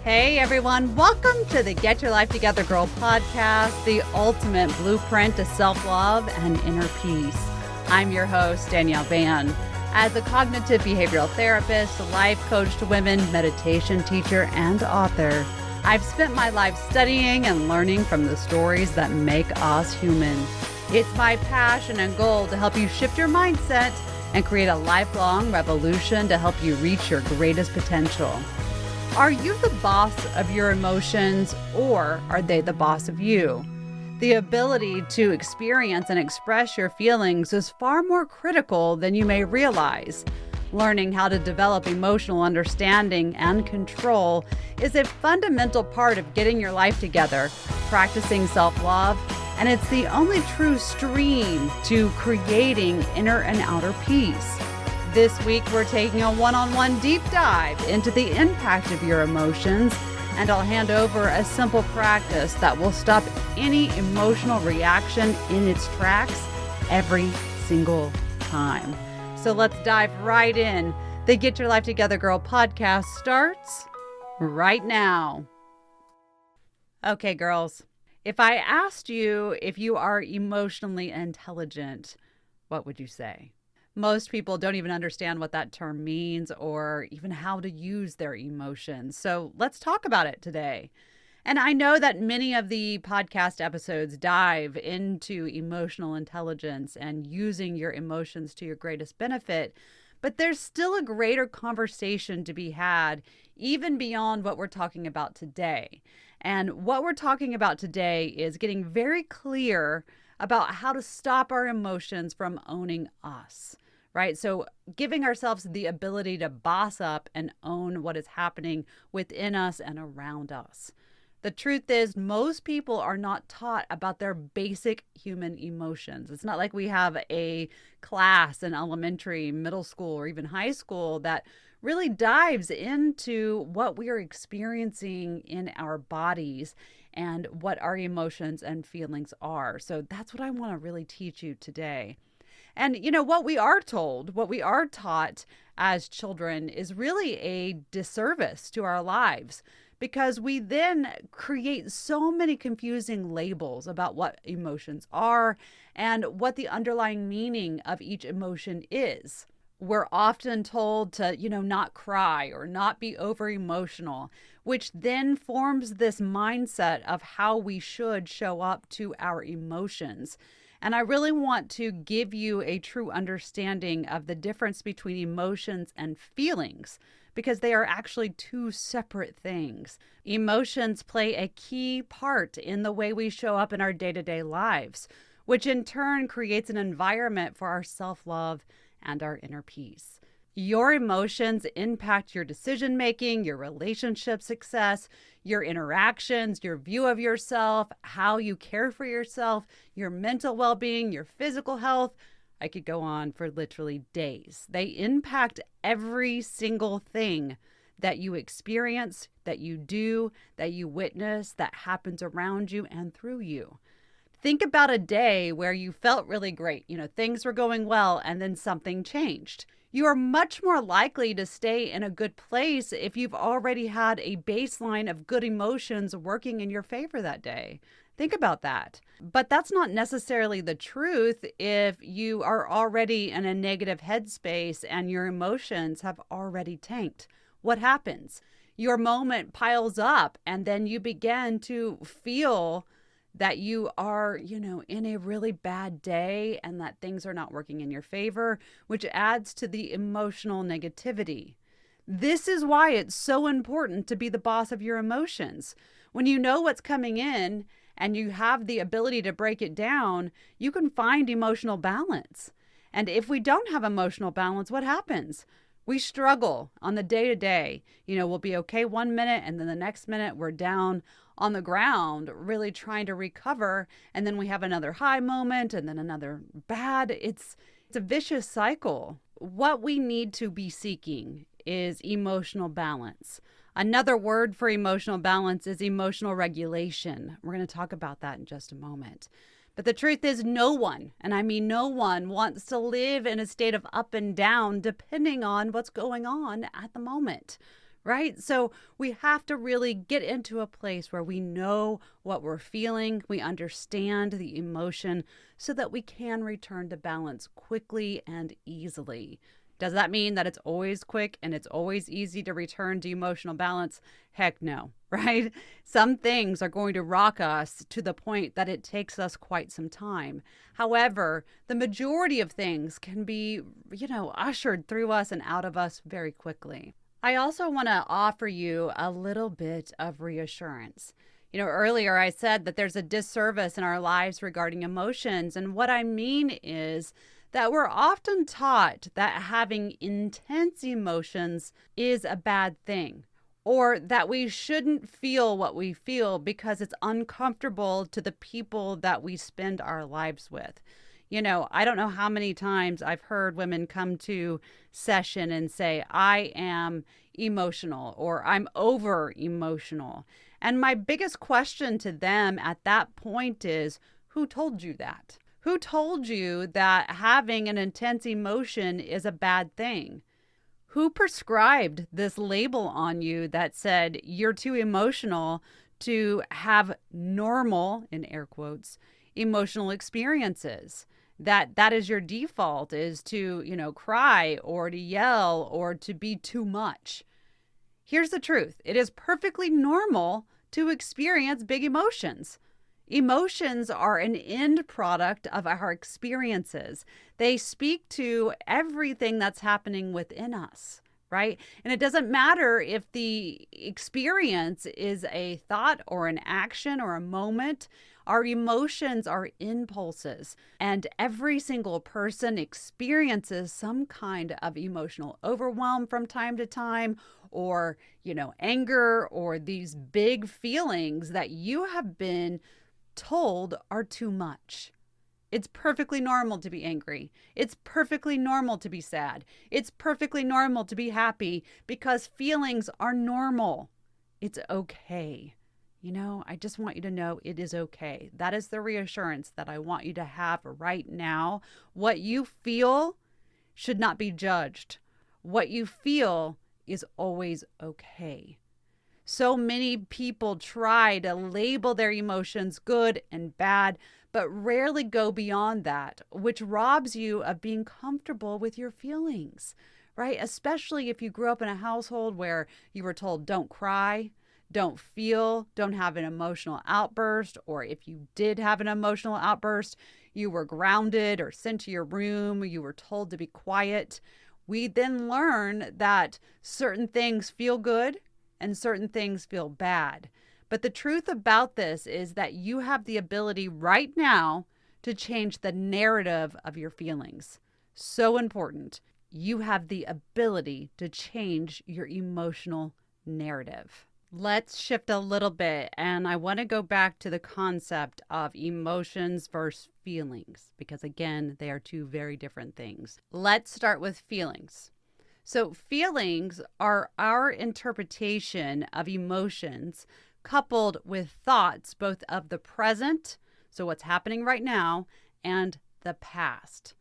Hey everyone, welcome to the Get Your Life Together Girl podcast, the ultimate blueprint to self-love and inner peace. I'm your host, Danielle Van. As a cognitive behavioral therapist, life coach to women, meditation teacher, and author, I've spent my life studying and learning from the stories that make us human. It's my passion and goal to help you shift your mindset and create a lifelong revolution to help you reach your greatest potential. Are you the boss of your emotions, or are they the boss of you? The ability to experience and express your feelings is far more critical than you may realize. Learning how to develop emotional understanding and control is a fundamental part of getting your life together, practicing self-love, and it's the only true stream to creating inner and outer peace. This week, we're taking a one-on-one deep dive into the impact of your emotions, and I'll hand over a simple practice that will stop any emotional reaction in its tracks every single time. So let's dive right in. The Get Your Life Together Girl podcast starts right now. Okay, girls, if I asked you if you are emotionally intelligent, what would you say? Most people don't even understand what that term means or even how to use their emotions. So let's talk about it today. And I know that many of the podcast episodes dive into emotional intelligence and using your emotions to your greatest benefit, but there's still a greater conversation to be had even beyond what we're talking about today. And what we're talking about today is getting very clear about how to stop our emotions from owning us. Right? So giving ourselves the ability to boss up and own what is happening within us and around us. The truth is, most people are not taught about their basic human emotions. It's not like we have a class in elementary, middle school, or even high school that really dives into what we are experiencing in our bodies and what our emotions and feelings are. So that's what I want to really teach you today. And, you know, what we are told, what we are taught as children is really a disservice to our lives, because we then create so many confusing labels about what emotions are and what the underlying meaning of each emotion is. We're often told to, not cry or not be over emotional, which then forms this mindset of how we should show up to our emotions. And I really want to give you a true understanding of the difference between emotions and feelings, because they are actually two separate things. Emotions play a key part in the way we show up in our day-to-day lives, which in turn creates an environment for our self-love and our inner peace. Your emotions impact your decision-making, your relationship success, your interactions, your view of yourself, how you care for yourself, your mental well-being, your physical health. I could go on for literally days. They impact every single thing that you experience, that you do, that you witness, that happens around you and through you. Think about a day where you felt really great. Things were going well and then something changed. You are much more likely to stay in a good place if you've already had a baseline of good emotions working in your favor that day. Think about that. But that's not necessarily the truth if you are already in a negative headspace and your emotions have already tanked. What happens? Your moment piles up and then you begin to feel that you are, in a really bad day and that things are not working in your favor, which adds to the emotional negativity. This is why it's so important to be the boss of your emotions. When you know what's coming in and you have the ability to break it down, you can find emotional balance. And if we don't have emotional balance, what happens? We struggle on the day-to-day. We'll be okay one minute and then the next minute we're down on the ground, really trying to recover. And then we have another high moment and then another bad. It's a vicious cycle. What we need to be seeking is emotional balance. Another word for emotional balance is emotional regulation. We're going to talk about that in just a moment. But the truth is, no one, and I mean no one, wants to live in a state of up and down depending on what's going on at the moment. right? So we have to really get into a place where we know what we're feeling, we understand the emotion so that we can return to balance quickly and easily. Does that mean that it's always quick and it's always easy to return to emotional balance? Heck no, right? Some things are going to rock us to the point that it takes us quite some time. However, the majority of things can be, ushered through us and out of us very quickly. I also want to offer you a little bit of reassurance. Earlier I said that there's a disservice in our lives regarding emotions. And what I mean is that we're often taught that having intense emotions is a bad thing, or that we shouldn't feel what we feel because it's uncomfortable to the people that we spend our lives with. I don't know how many times I've heard women come to session and say, I am emotional or I'm over emotional. And my biggest question to them at that point is, who told you that? Who told you that having an intense emotion is a bad thing? Who prescribed this label on you that said you're too emotional to have normal, in air quotes, emotional experiences? That is your default, is to, cry or to yell or to be too much. Here's the truth. It is perfectly normal to experience big emotions. Emotions are an end product of our experiences. They speak to everything that's happening within us, right? And it doesn't matter if the experience is a thought or an action or a moment. Our emotions are impulses, and every single person experiences some kind of emotional overwhelm from time to time, or, anger, or these big feelings that you have been told are too much. It's perfectly normal to be angry. It's perfectly normal to be sad. It's perfectly normal to be happy because feelings are normal. It's okay. I just want you to know it is okay. That is the reassurance that I want you to have right now. What you feel should not be judged. What you feel is always okay. So many people try to label their emotions good and bad, but rarely go beyond that, which robs you of being comfortable with your feelings, right? Especially if you grew up in a household where you were told, don't cry, don't feel, don't have an emotional outburst, or if you did have an emotional outburst, you were grounded or sent to your room, you were told to be quiet. We then learn that certain things feel good and certain things feel bad. But the truth about this is that you have the ability right now to change the narrative of your feelings. So important. You have the ability to change your emotional narrative. Let's shift a little bit, and I want to go back to the concept of emotions versus feelings, because again, they are two very different things. Let's start with feelings. So feelings are our interpretation of emotions coupled with thoughts, both of the present, so what's happening right now, and the past.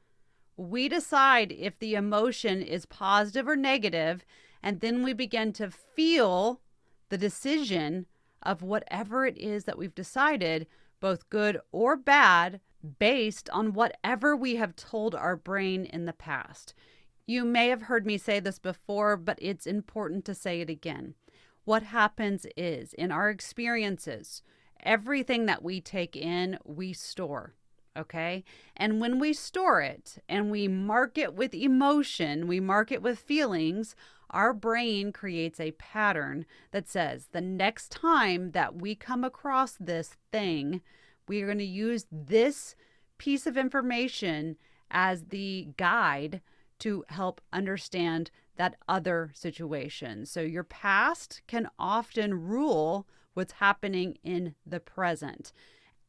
We decide if the emotion is positive or negative, and then we begin to feel the decision of whatever it is that we've decided, both good or bad, based on whatever we have told our brain in the past. You may have heard me say this before, but it's important to say it again. What happens is, in our experiences, everything that we take in, we store, okay? And when we store it and we mark it with emotion, we mark it with feelings, our brain creates a pattern that says the next time that we come across this thing, we are going to use this piece of information as the guide to help understand that other situation. So your past can often rule what's happening in the present.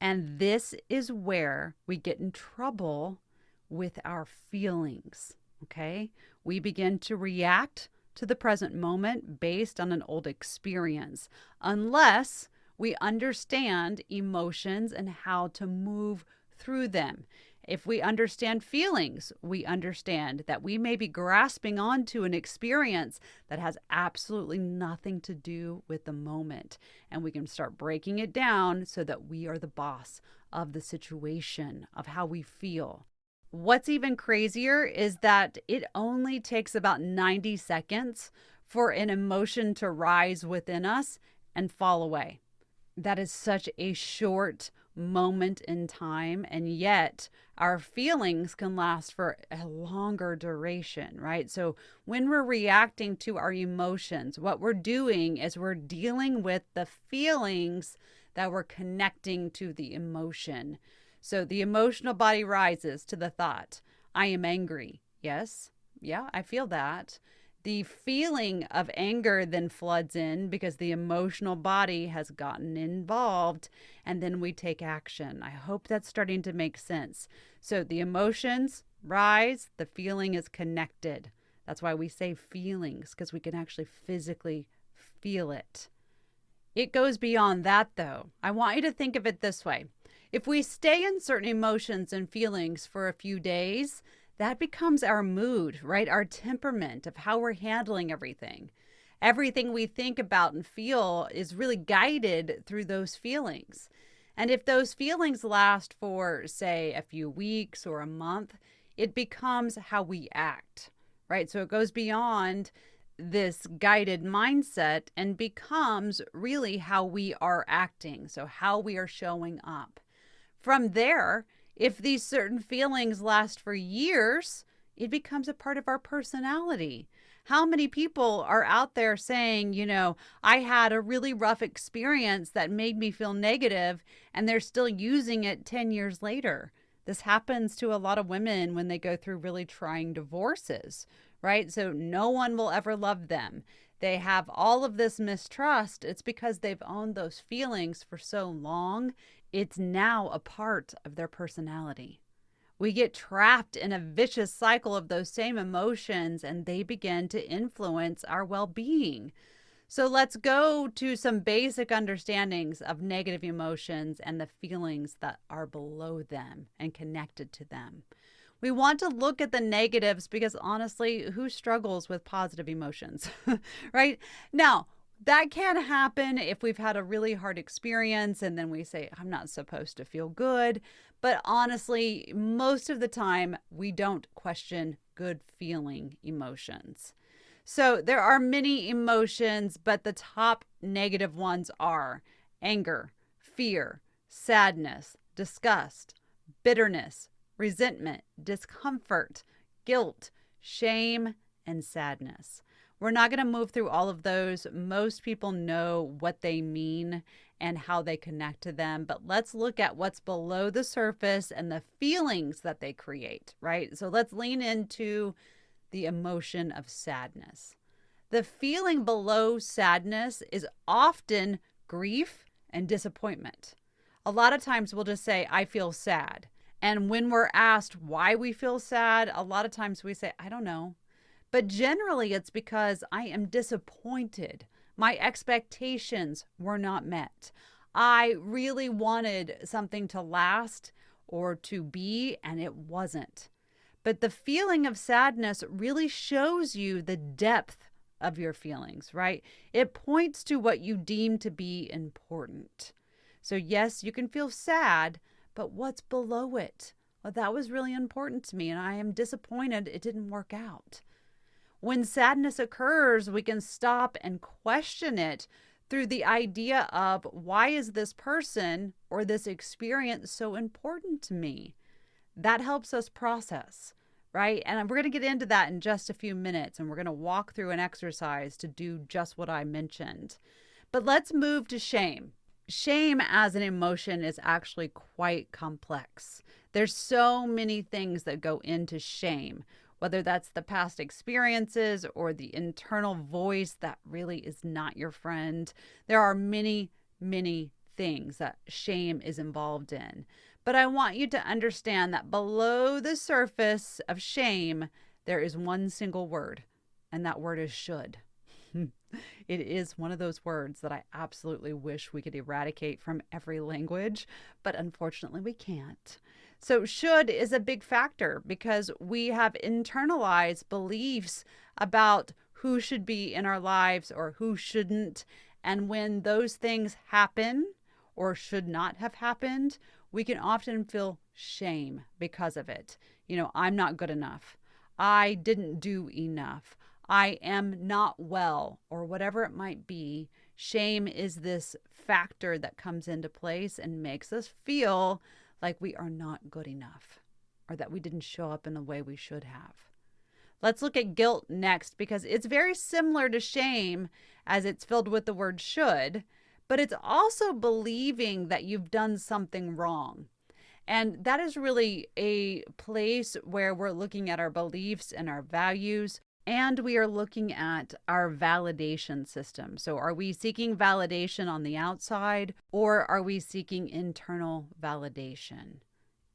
And this is where we get in trouble with our feelings, okay? We begin to react to the present moment based on an old experience, unless we understand emotions and how to move through them. If we understand feelings, we understand that we may be grasping onto an experience that has absolutely nothing to do with the moment. And we can start breaking it down so that we are the boss of the situation, of how we feel. What's even crazier is that it only takes about 90 seconds for an emotion to rise within us and fall away. That is such a short moment in time, and yet our feelings can last for a longer duration, right? So when we're reacting to our emotions, what we're doing is we're dealing with the feelings that we're connecting to the emotion. So the emotional body rises to the thought, I am angry. Yes, yeah, I feel that. The feeling of anger then floods in because the emotional body has gotten involved, and then we take action. I hope that's starting to make sense. So the emotions rise, the feeling is connected. That's why we say feelings, because we can actually physically feel it. It goes beyond that, though. I want you to think of it this way. If we stay in certain emotions and feelings for a few days, that becomes our mood, right? Our temperament of how we're handling everything. Everything we think about and feel is really guided through those feelings. And if those feelings last for, say, a few weeks or a month, it becomes how we act, right? So it goes beyond this guided mindset and becomes really how we are acting. So how we are showing up. From there, if these certain feelings last for years, it becomes a part of our personality. How many people are out there saying, I had a really rough experience that made me feel negative, and they're still using it 10 years later? This happens to a lot of women when they go through really trying divorces, right? So no one will ever love them. They have all of this mistrust. It's because they've owned those feelings for so long. It's now a part of their personality. We get trapped in a vicious cycle of those same emotions, and they begin to influence our well-being. So let's go to some basic understandings of negative emotions and the feelings that are below them and connected to them. We want to look at the negatives because honestly, who struggles with positive emotions, right? Now, that can happen if we've had a really hard experience and then we say, I'm not supposed to feel good. But honestly, most of the time, we don't question good feeling emotions. So there are many emotions, but the top negative ones are anger, fear, sadness, disgust, bitterness, resentment, discomfort, guilt, shame, and sadness. We're not going to move through all of those. Most people know what they mean and how they connect to them, but let's look at what's below the surface and the feelings that they create, right? So let's lean into the emotion of sadness. The feeling below sadness is often grief and disappointment. A lot of times we'll just say, I feel sad. And when we're asked why we feel sad, a lot of times we say, I don't know. But generally it's because I am disappointed. My expectations were not met. I really wanted something to last or to be, and it wasn't. But the feeling of sadness really shows you the depth of your feelings, right? It points to what you deem to be important. So yes, you can feel sad, but what's below it? Well, that was really important to me, and I am disappointed it didn't work out. When sadness occurs, we can stop and question it through the idea of, why is this person or this experience so important to me? That helps us process, right? And we're going to get into that in just a few minutes, and we're going to walk through an exercise to do just what I mentioned. But let's move to shame. Shame as an emotion is actually quite complex. There's so many things that go into shame, whether that's the past experiences or the internal voice that really is not your friend. There are many, many things that shame is involved in. But I want you to understand that below the surface of shame, there is one single word, and that word is should. It is one of those words that I absolutely wish we could eradicate from every language, but unfortunately we can't. So should is a big factor because we have internalized beliefs about who should be in our lives or who shouldn't. And when those things happen or should not have happened, we can often feel shame because of it. I'm not good enough. I didn't do enough. I am not well, or whatever it might be. Shame is this factor that comes into place and makes us feel like we are not good enough or that we didn't show up in the way we should have. Let's look at guilt next because it's very similar to shame as it's filled with the word should, but it's also believing that you've done something wrong. And that is really a place where we're looking at our beliefs and our values, and we are looking at our validation system. So are we seeking validation on the outside, or are we seeking internal validation?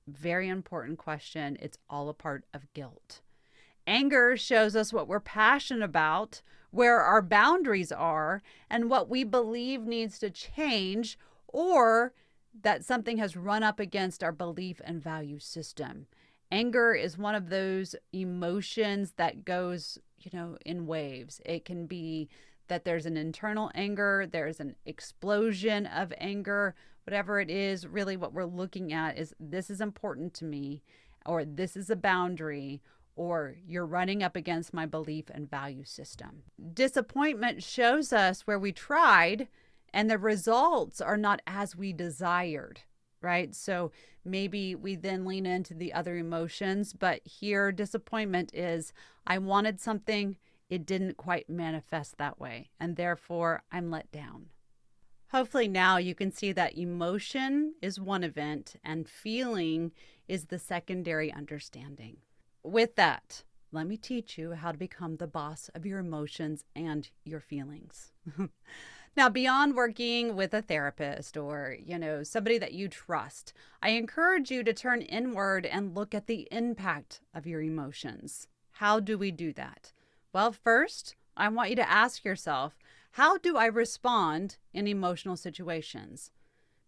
Very important question. It's all a part of guilt. Anger shows us what we're passionate about, where our boundaries are, and what we believe needs to change, or that something has run up against our belief and value system. Anger is one of those emotions that goes, in waves. It can be that there's an internal anger, there's an explosion of anger, whatever it is. Really what we're looking at is this is important to me, or this is a boundary, or you're running up against my belief and value system. Disappointment shows us where we tried and the results are not as we desired, right? So maybe we then lean into the other emotions, but here disappointment is I wanted something, it didn't quite manifest that way, and therefore I'm let down. Hopefully now you can see that emotion is one event and feeling is the secondary understanding. With that, let me teach you how to become the boss of your emotions and your feelings. Now, beyond working with a therapist or, somebody that you trust, I encourage you to turn inward and look at the impact of your emotions. How do we do that? Well, first, I want you to ask yourself, how do I respond in emotional situations?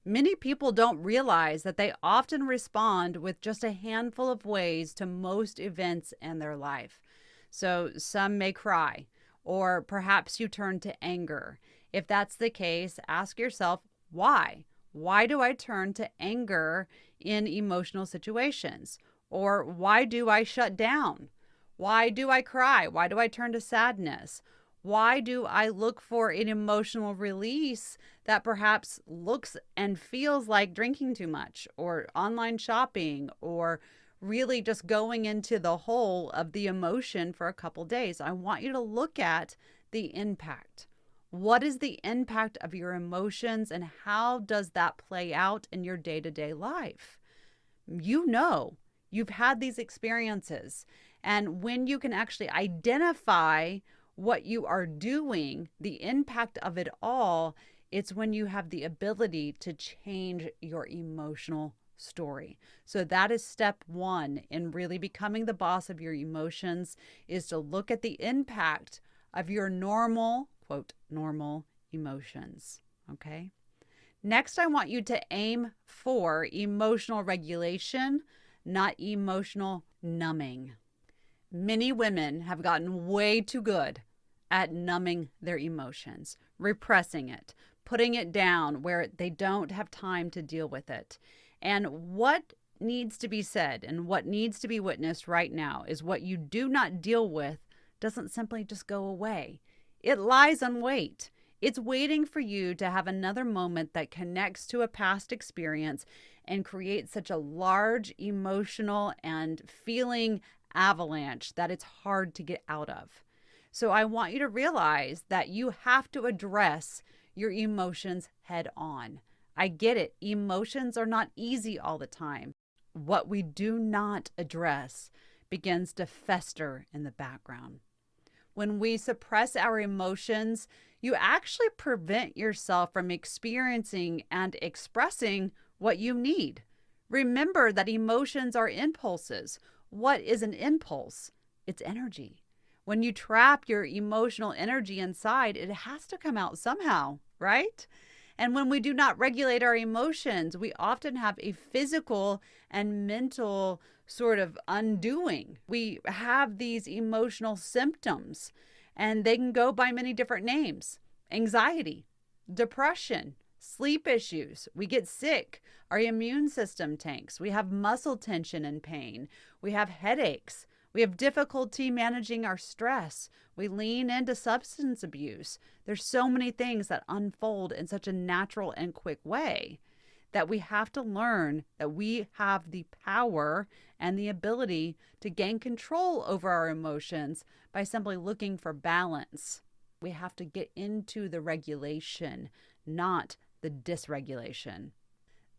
Many people don't realize that they often respond with just a handful of ways to most events in their life. So some may cry, or perhaps you turn to anger. If that's the case, ask yourself, why? Why do I turn to anger in emotional situations? Or why do I shut down? Why do I cry? Why do I turn to sadness? Why do I look for an emotional release that perhaps looks and feels like drinking too much or online shopping or really just going into the hole of the emotion for a couple days? I want you to look at the impact. What is the impact of your emotions and how does that play out in your day-to-day life? You've had these experiences, and when you can actually identify what you are doing, the impact of it all, it's when you have the ability to change your emotional story. So that is step one in really becoming the boss of your emotions, is to look at the impact of your normal, quote, normal emotions. Okay. Next, I want you to aim for emotional regulation, not emotional numbing. Many women have gotten way too good at numbing their emotions, repressing it, putting it down where they don't have time to deal with it. And what needs to be said and what needs to be witnessed right now is what you do not deal with doesn't simply just go away. It lies in wait. It's waiting for you to have another moment that connects to a past experience and creates such a large emotional and feeling avalanche that it's hard to get out of. So I want you to realize that you have to address your emotions head on. I get it. Emotions are not easy all the time. What we do not address begins to fester in the background. When we suppress our emotions, you actually prevent yourself from experiencing and expressing what you need. Remember that emotions are impulses. What is an impulse? It's energy. When you trap your emotional energy inside, it has to come out somehow, right? And when we do not regulate our emotions, we often have a physical and mental sort of undoing. We have these emotional symptoms, and they can go by many different names: anxiety, depression, sleep issues. We get sick. Our immune system tanks. We have muscle tension and pain. We have headaches. We have difficulty managing our stress. We lean into substance abuse. There's so many things that unfold in such a natural and quick way that we have to learn that we have the power and the ability to gain control over our emotions by simply looking for balance. We have to get into the regulation, not the dysregulation.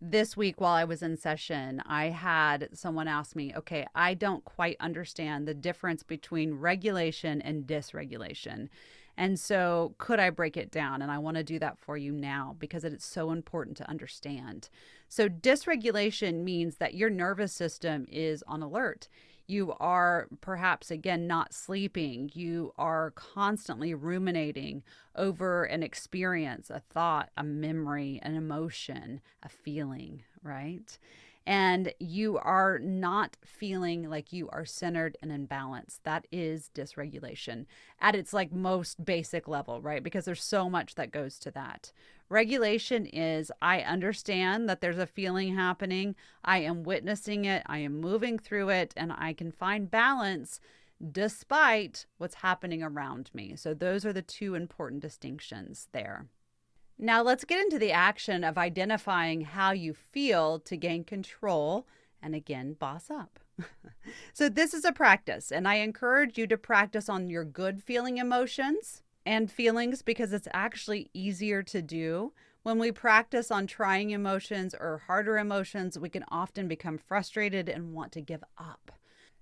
This week, while I was in session, I had someone ask me, okay, I don't quite understand the difference between regulation and dysregulation. And so could I break it down? And I want to do that for you now because it is so important to understand. So dysregulation means that your nervous system is on alert. You are perhaps, again, not sleeping. You are constantly ruminating over an experience, a thought, a memory, an emotion, a feeling, right? And you are not feeling like you are centered and in balance. That is dysregulation at its most basic level, right? Because there's so much that goes to that. Regulation is, I understand that there's a feeling happening. I am witnessing it. I am moving through it, and I can find balance despite what's happening around me. So those are the two important distinctions there. Now let's get into the action of identifying how you feel to gain control and, again, boss up. So this is a practice, and I encourage you to practice on your good feeling emotions and feelings because it's actually easier to do. When we practice on trying emotions or harder emotions, we can often become frustrated and want to give up.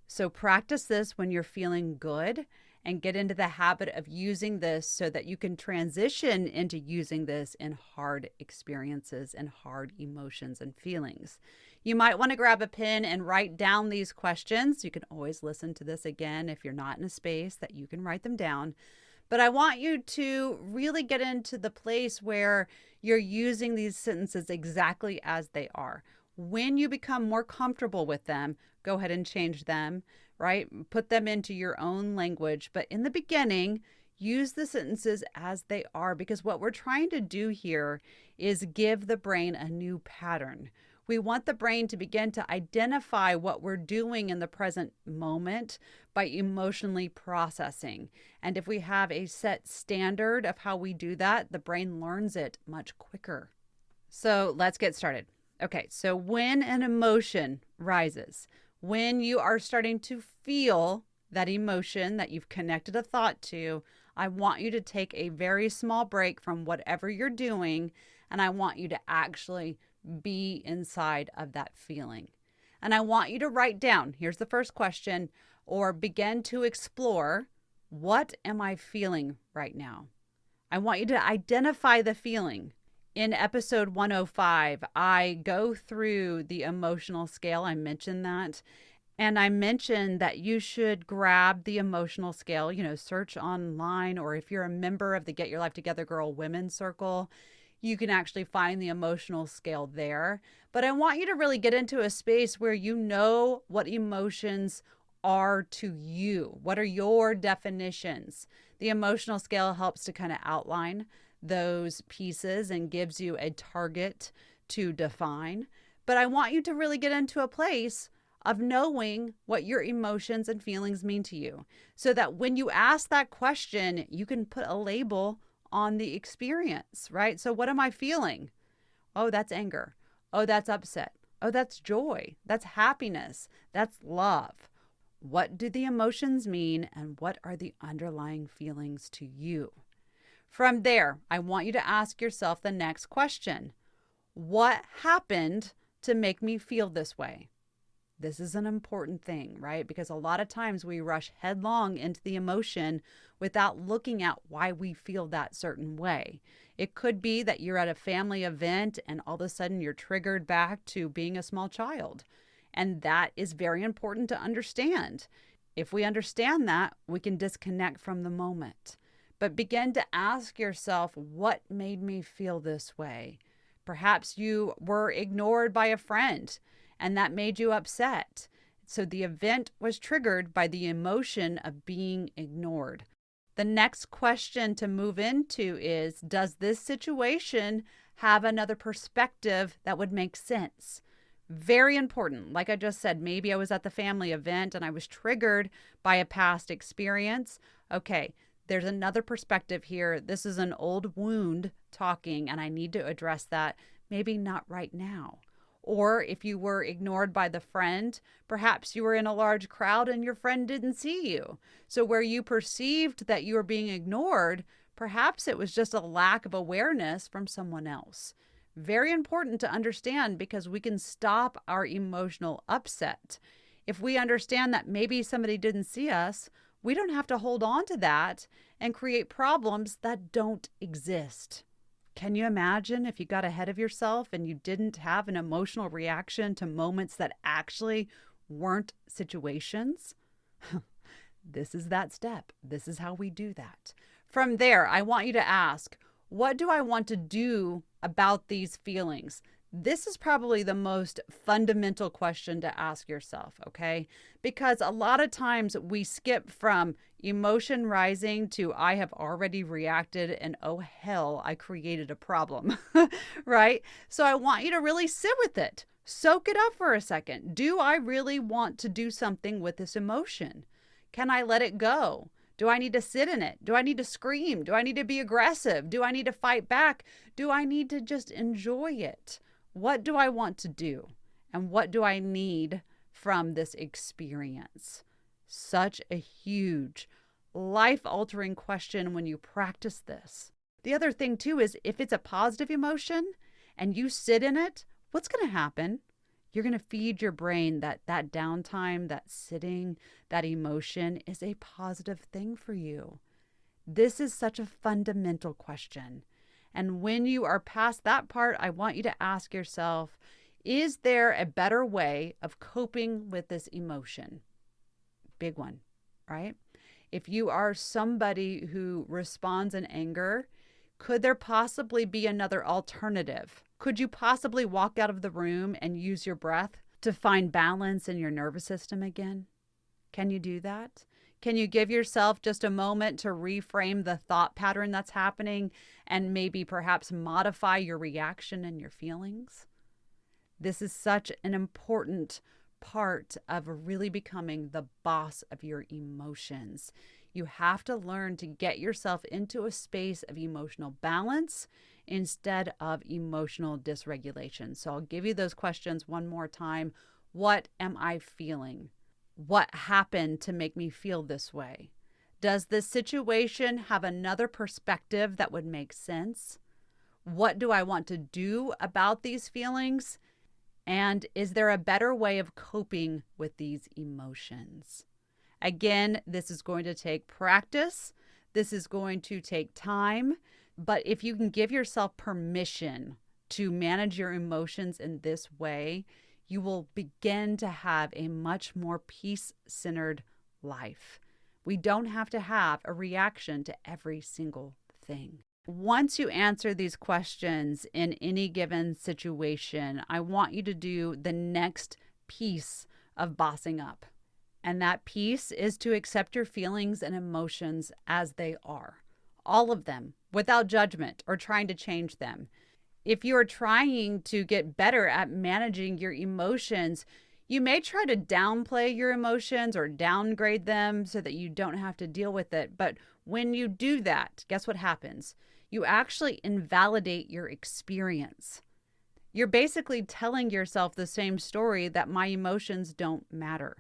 So practice this when you're feeling good and get into the habit of using this so that you can transition into using this in hard experiences and hard emotions and feelings. You might want to grab a pen and write down these questions. You can always listen to this again if you're not in a space that you can write them down. But I want you to really get into the place where you're using these sentences exactly as they are. When you become more comfortable with them, go ahead and change them, right? Put them into your own language. But in the beginning, use the sentences as they are, because what we're trying to do here is give the brain a new pattern. We want the brain to begin to identify what we're doing in the present moment by emotionally processing. And if we have a set standard of how we do that, the brain learns it much quicker. So let's get started. Okay, so when an emotion rises, when you are starting to feel that emotion that you've connected a thought to, I want you to take a very small break from whatever you're doing, and I want you to actually be inside of that feeling. And I want you to write down, here's the first question, or begin to explore, what am I feeling right now? I want you to identify the feeling. In episode 105, I go through the emotional scale. I mentioned that. And I mentioned that you should grab the emotional scale, search online, or if you're a member of the Get Your Life Together Girl Women's Circle, you can actually find the emotional scale there. But I want you to really get into a space where you know what emotions are to you. What are your definitions? The emotional scale helps to kind of outline those pieces and gives you a target to define. But I want you to really get into a place of knowing what your emotions and feelings mean to you, so that when you ask that question, you can put a label on the experience, right? So what am I feeling? Oh, that's anger. Oh, that's upset. Oh, that's joy. That's happiness. That's love. What do the emotions mean, and what are the underlying feelings to you? From there, I want you to ask yourself the next question. What happened to make me feel this way? This is an important thing, right? Because a lot of times we rush headlong into the emotion without looking at why we feel that certain way. It could be that you're at a family event and all of a sudden you're triggered back to being a small child. And that is very important to understand. If we understand that, we can disconnect from the moment. but begin to ask yourself, what made me feel this way? Perhaps you were ignored by a friend and that made you upset. So the event was triggered by the emotion of being ignored. The next question to move into is, does this situation have another perspective that would make sense? Very important. Like I just said, maybe I was at the family event and I was triggered by a past experience. Okay, there's another perspective here. This is an old wound talking, and I need to address that. Maybe not right now. Or if you were ignored by the friend, perhaps you were in a large crowd and your friend didn't see you. So where you perceived that you were being ignored, perhaps it was just a lack of awareness from someone else. Very important to understand, because we can stop our emotional upset. If we understand that maybe somebody didn't see us, we don't have to hold on to that and create problems that don't exist. Can you imagine if you got ahead of yourself and you didn't have an emotional reaction to moments that actually weren't situations? This is that step. This is how we do that. From there, I want you to ask, what do I want to do about these feelings? This is probably the most fundamental question to ask yourself, okay? Because a lot of times we skip from emotion rising to I have already reacted and oh hell, I created a problem, right? So I want you to really sit with it. Soak it up for a second. Do I really want to do something with this emotion? Can I let it go? Do I need to sit in it? Do I need to scream? Do I need to be aggressive? Do I need to fight back? Do I need to just enjoy it? What do I want to do? And what do I need from this experience? Such a huge, life-altering question when you practice this. The other thing too is, if it's a positive emotion and you sit in it, what's going to happen? You're going to feed your brain that downtime, that sitting, that emotion is a positive thing for you. This is such a fundamental question. And when you are past that part, I want you to ask yourself, is there a better way of coping with this emotion? Big one, right? If you are somebody who responds in anger, could there possibly be another alternative? Could you possibly walk out of the room and use your breath to find balance in your nervous system again? Can you do that? Can you give yourself just a moment to reframe the thought pattern that's happening and maybe perhaps modify your reaction and your feelings? This is such an important part of really becoming the boss of your emotions. You have to learn to get yourself into a space of emotional balance instead of emotional dysregulation. So I'll give you those questions one more time. What am I feeling? What happened to make me feel this way? Does this situation have another perspective that would make sense? What do I want to do about these feelings? And is there a better way of coping with these emotions? Again, this is going to take practice. This is going to take time. But if you can give yourself permission to manage your emotions in this way, you will begin to have a much more peace-centered life. We don't have to have a reaction to every single thing. Once you answer these questions in any given situation, I want you to do the next piece of bossing up. And that piece is to accept your feelings and emotions as they are. All of them, without judgment or trying to change them. If you are trying to get better at managing your emotions, you may try to downplay your emotions or downgrade them so that you don't have to deal with it. But when you do that, guess what happens? You actually invalidate your experience. You're basically telling yourself the same story that my emotions don't matter.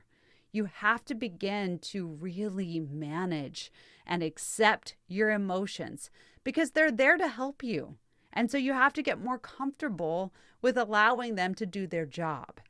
You have to begin to really manage and accept your emotions because they're there to help you. And so you have to get more comfortable with allowing them to do their job.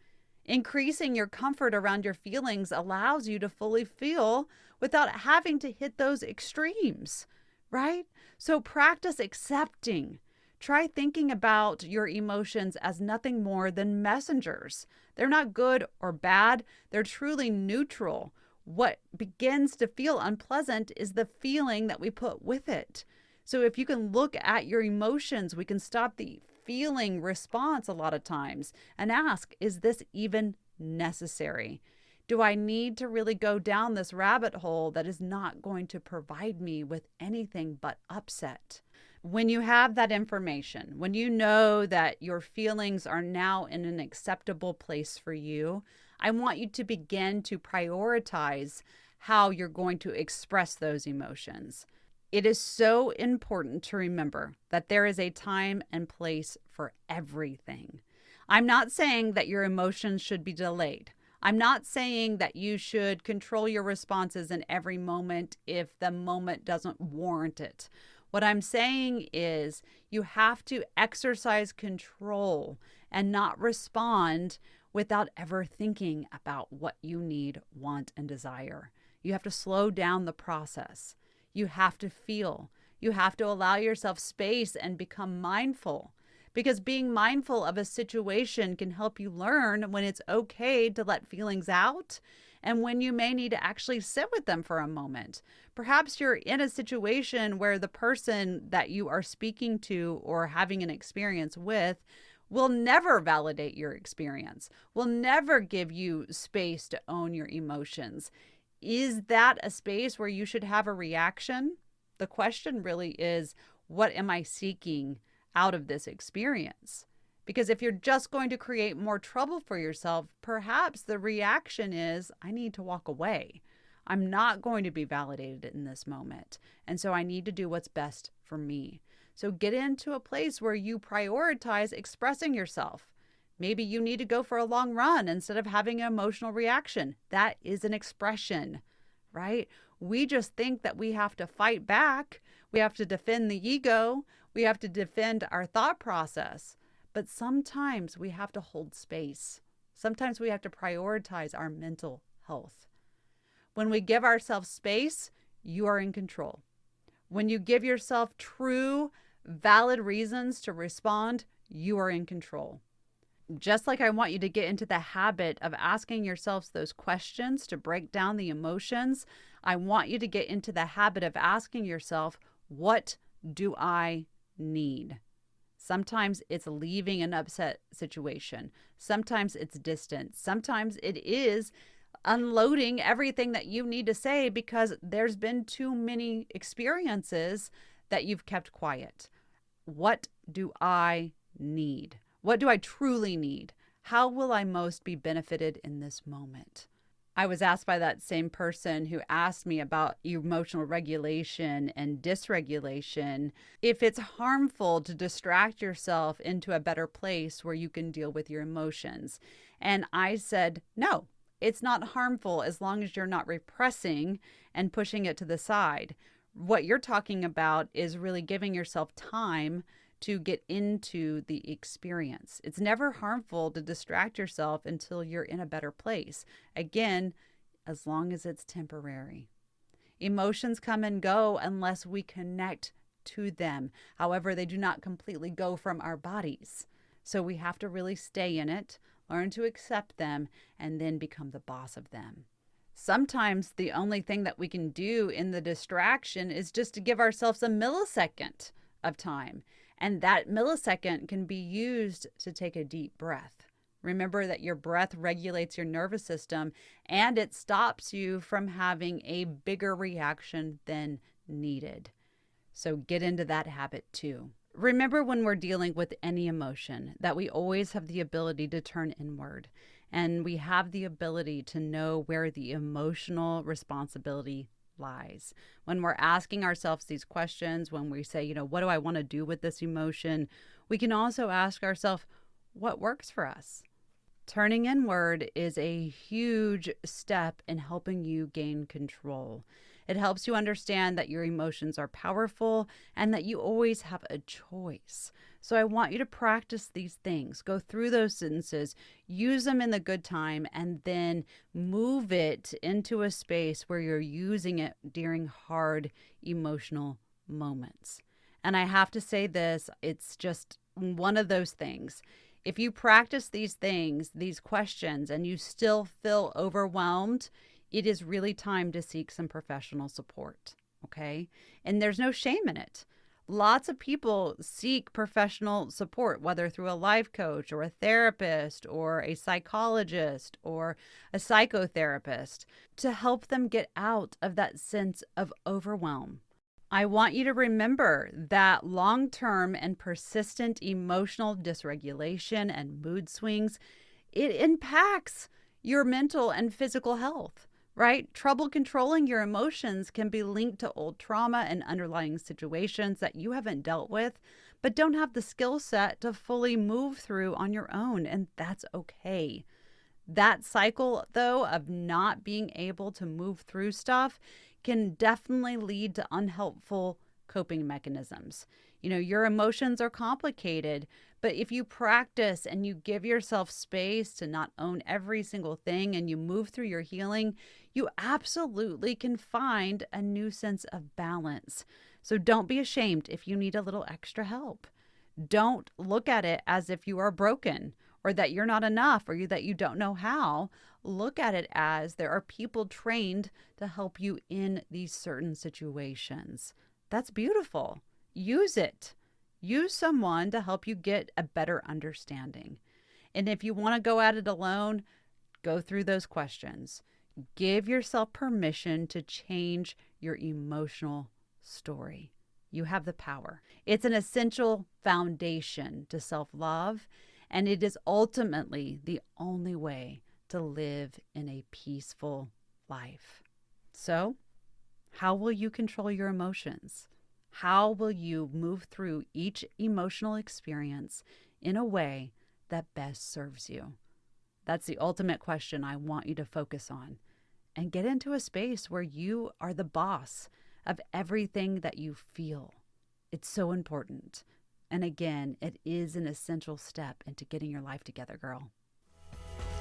Increasing your comfort around your feelings allows you to fully feel without having to hit those extremes, right? So practice accepting. Try thinking about your emotions as nothing more than messengers. They're not good or bad. They're truly neutral. What begins to feel unpleasant is the feeling that we put with it. So if you can look at your emotions, we can stop the feeling response a lot of times and ask, is this even necessary? Do I need to really go down this rabbit hole that is not going to provide me with anything but upset? When you have that information, when you know that your feelings are now in an acceptable place for you, I want you to begin to prioritize how you're going to express those emotions. It is so important to remember that there is a time and place for everything. I'm not saying that your emotions should be delayed. I'm not saying that you should control your responses in every moment if the moment doesn't warrant it. What I'm saying is you have to exercise control and not respond without ever thinking about what you need, want, and desire. You have to slow down the process. You have to feel. You have to allow yourself space and become mindful. Because being mindful of a situation can help you learn when it's okay to let feelings out and when you may need to actually sit with them for a moment. Perhaps you're in a situation where the person that you are speaking to or having an experience with will never validate your experience, will never give you space to own your emotions. Is that a space where you should have a reaction? The question really is, what am I seeking out of this experience? Because if you're just going to create more trouble for yourself, perhaps the reaction is, I need to walk away. I'm not going to be validated in this moment. And so I need to do what's best for me. So get into a place where you prioritize expressing yourself. Maybe you need to go for a long run instead of having an emotional reaction. That is an expression, right? We just think that we have to fight back. We have to defend the ego. We have to defend our thought process. But sometimes we have to hold space. Sometimes we have to prioritize our mental health. When we give ourselves space, you are in control. When you give yourself true, valid reasons to respond, you are in control. Just like I want you to get into the habit of asking yourselves those questions to break down the emotions, I want you to get into the habit of asking yourself, what do I need? Sometimes it's leaving an upset situation. Sometimes it's distance. Sometimes it is unloading everything that you need to say because there's been too many experiences that you've kept quiet. What do I need? What do I truly need? How will I most be benefited in this moment? I was asked by that same person who asked me about emotional regulation and dysregulation if it's harmful to distract yourself into a better place where you can deal with your emotions. And I said, no, it's not harmful as long as you're not repressing and pushing it to the side. What you're talking about is really giving yourself time to get into the experience. It's never harmful to distract yourself until you're in a better place. Again, as long as it's temporary. Emotions come and go unless we connect to them. However, they do not completely go from our bodies. So we have to really stay in it, learn to accept them, and then become the boss of them. Sometimes the only thing that we can do in the distraction is just to give ourselves a millisecond of time. And that millisecond can be used to take a deep breath. Remember that your breath regulates your nervous system and it stops you from having a bigger reaction than needed. So get into that habit too. Remember when we're dealing with any emotion that we always have the ability to turn inward and we have the ability to know where the emotional responsibility lies. When we're asking ourselves these questions, when we say, what do I want to do with this emotion? We can also ask ourselves, what works for us? Turning inward is a huge step in helping you gain control. It helps you understand that your emotions are powerful and that you always have a choice. So I want you to practice these things. Go through those sentences, use them in the good time, and then move it into a space where you're using it during hard emotional moments. And I have to say this, it's just one of those things. If you practice these things, these questions, and you still feel overwhelmed, it is really time to seek some professional support, okay? And there's no shame in it. Lots of people seek professional support, whether through a life coach or a therapist or a psychologist or a psychotherapist, to help them get out of that sense of overwhelm. I want you to remember that long-term and persistent emotional dysregulation and mood swings, it impacts your mental and physical health, right? Trouble controlling your emotions can be linked to old trauma and underlying situations that you haven't dealt with, but don't have the skill set to fully move through on your own, and that's okay. That cycle, though, of not being able to move through stuff can definitely lead to unhelpful coping mechanisms. Your emotions are complicated, but if you practice and you give yourself space to not own every single thing and you move through your healing, you absolutely can find a new sense of balance. So don't be ashamed if you need a little extra help. Don't look at it as if you are broken or that you're not enough or that you don't know how. Look at it as there are people trained to help you in these certain situations. That's beautiful. Use it. Use someone to help you get a better understanding. And if you want to go at it alone, go through those questions. Give yourself permission to change your emotional story. You have the power. It's an essential foundation to self-love, and it is ultimately the only way to live in a peaceful life. So, how will you control your emotions? How will you move through each emotional experience in a way that best serves you? That's the ultimate question I want you to focus on. And get into a space where you are the boss of everything that you feel. It's so important. And again, it is an essential step into getting your life together, girl.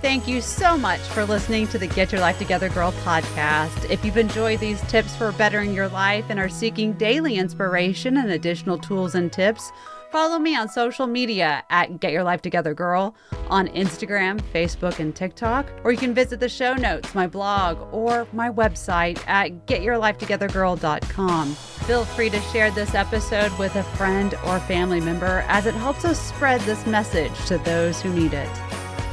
Thank you so much for listening to the Get Your Life Together Girl podcast. If you've enjoyed these tips for bettering your life and are seeking daily inspiration and additional tools and tips, follow me on social media at Get Your Life Together Girl on Instagram, Facebook, and TikTok. Or you can visit the show notes, my blog, or my website at getyourlifetogethergirl.com. Feel free to share this episode with a friend or family member as it helps us spread this message to those who need it.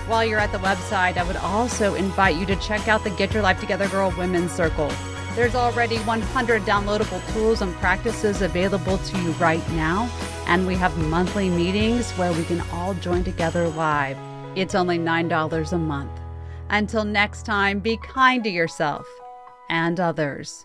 While you're at the website, I would also invite you to check out the Get Your Life Together Girl Women's Circle. There's already 100 downloadable tools and practices available to you right now, and we have monthly meetings where we can all join together live. It's only $9 a month. Until next time, be kind to yourself and others.